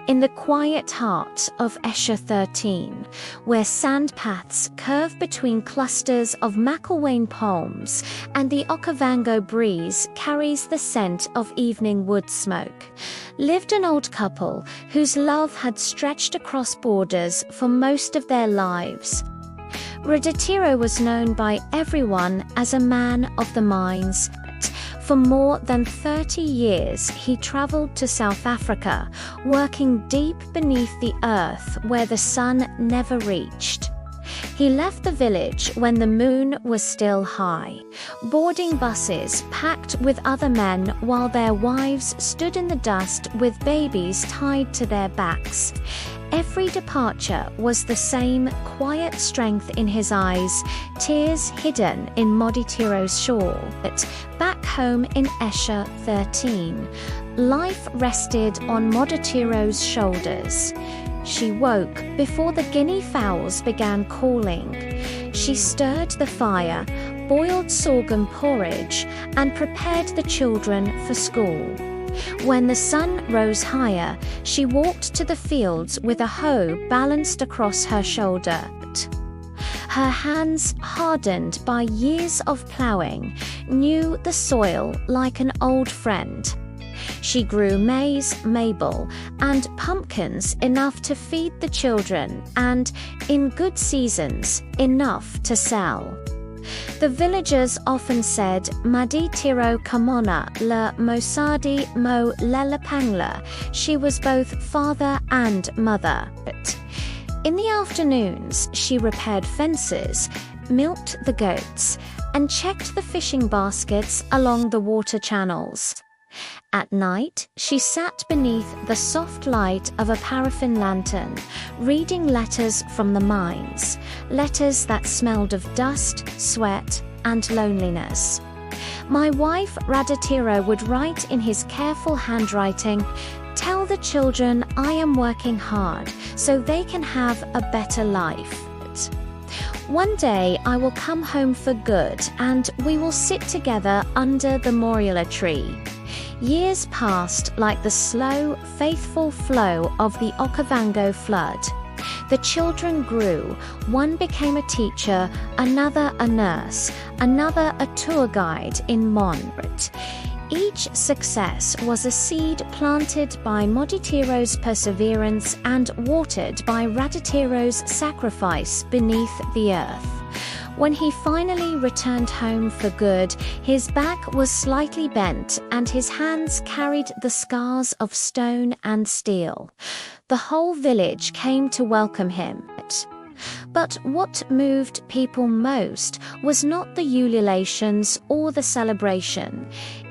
in the quiet heart of Etsha 13, where sand paths curve between clusters of McElwain palms and the Okavango breeze carries the scent of evening wood smoke, lived an old couple whose love had stretched across borders for most of their lives. Raditiro was known by everyone as a man of the mines. For more than 30 years, he traveled to South Africa, working deep beneath the earth where the sun never reached. He left the village when the moon was still high, boarding buses packed with other men while their wives stood in the dust with babies tied to their backs. Every departure was the same quiet strength in his eyes, tears hidden in Moditiro's shawl. But back home in Etsha 13, life rested on Moditiro's shoulders. She woke before the guinea fowls began calling. She stirred the fire, boiled sorghum porridge, and prepared the children for school. When the sun rose higher, she walked to the fields with a hoe balanced across her shoulder. Her hands, hardened by years of ploughing, knew the soil like an old friend. She grew maize, maple, and pumpkins enough to feed the children and, in good seasons, enough to sell. The villagers often said, Maditiro Kamona le Mosadi mo Lelepangla. She was both father and mother. In the afternoons, she repaired fences, milked the goats, and checked the fishing baskets along the water channels. At night, she sat beneath the soft light of a paraffin lantern, reading letters from the mines, letters that smelled of dust, sweat, and loneliness. My wife Raditiro would write in his careful handwriting, "Tell the children I am working hard so they can have a better life. One day I will come home for good and we will sit together under the Moriala tree." Years passed like the slow, faithful flow of the Okavango flood. The children grew. One became a teacher, another a nurse, another a tour guide in Monret. Each success was a seed planted by Moditiro's perseverance and watered by Raditiro's sacrifice beneath the earth. When he finally returned home for good, his back was slightly bent and his hands carried the scars of stone and steel. The whole village came to welcome him. But what moved people most was not the ululations or the celebration.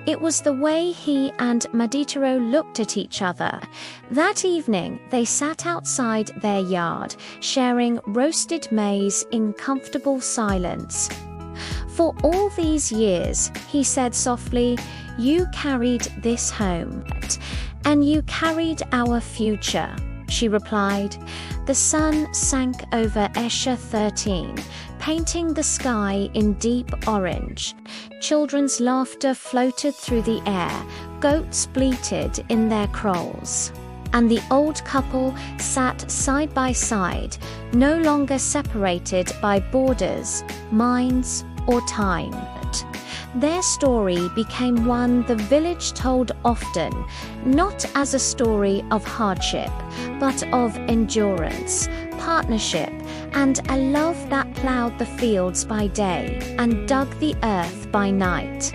It was the way he and Maditiro looked at each other. That evening, they sat outside their yard, sharing roasted maize in comfortable silence. "For all these years," he said softly, "you carried this home, and you carried our future," she replied. The sun sank over Etsha 13, painting the sky in deep orange. Children's laughter floated through the air, goats bleated in their kraals. And the old couple sat side by side, no longer separated by borders, mines, or time. Their story became one the village told often, not as a story of hardship, but of endurance, partnership, and a love that plowed the fields by day and dug the earth by night.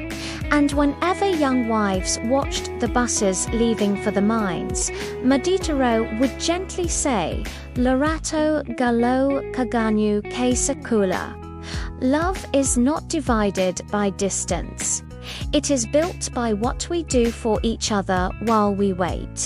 And whenever young wives watched the buses leaving for the mines, Maditiro would gently say, "Larato galo kaganyu ke sakula." Love is not divided by distance. It is built by what we do for each other while we wait.